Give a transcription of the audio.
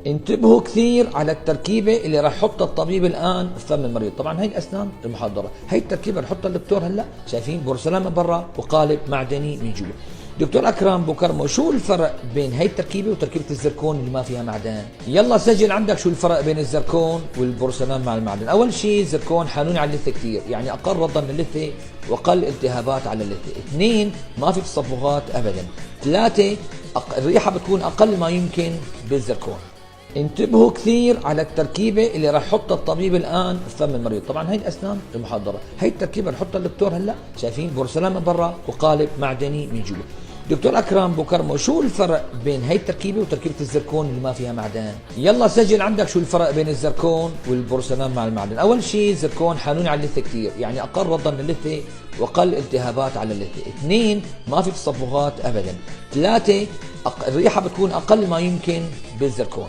انتبهوا كثير على التركيبة اللي راح يحطها الطبيب الآن في فم المريض. طبعا هي الأسنان المحضرة، هي التركيبة رح يحطها الدكتور هلا، شايفين بورسلان من برا وقالب معدني من جوا. دكتور أكرم بوكرمو، شو الفرق بين هي التركيبة وتركيبة الزركون اللي ما فيها معدن؟ يلا سجل عندك شو الفرق بين الزركون والبورسلان مع المعدن. أول شيء الزركون حانوني على اللثة كثير، يعني أقل رضا من اللثة وأقل التهابات على اللثة. اثنين، ما في تصبغات أبدا. ثلاثة، الريحة بتكون أقل ما يمكن بالزركون. انتبهوا كثير على التركيبة اللي راح يحطها الطبيب الآن في فم المريض. طبعا هي الأسنان المحضرة، هي التركيبة رح يحطها الدكتور هلا، شايفين بورسلان من برا وقالب معدني من جوا. دكتور أكرم بوكرمو، شو الفرق بين هي التركيبة وتركيبة الزركون اللي ما فيها معدن؟ يلا سجل عندك شو الفرق بين الزركون والبورسلان مع المعدن. أول شيء الزركون حانوني على اللثة كثير، يعني أقل رضا من اللثة وأقل التهابات على اللثة. اثنين، ما في تصبغات أبدا. ثلاثة، الريحة بتكون أقل ما يمكن بالزركون.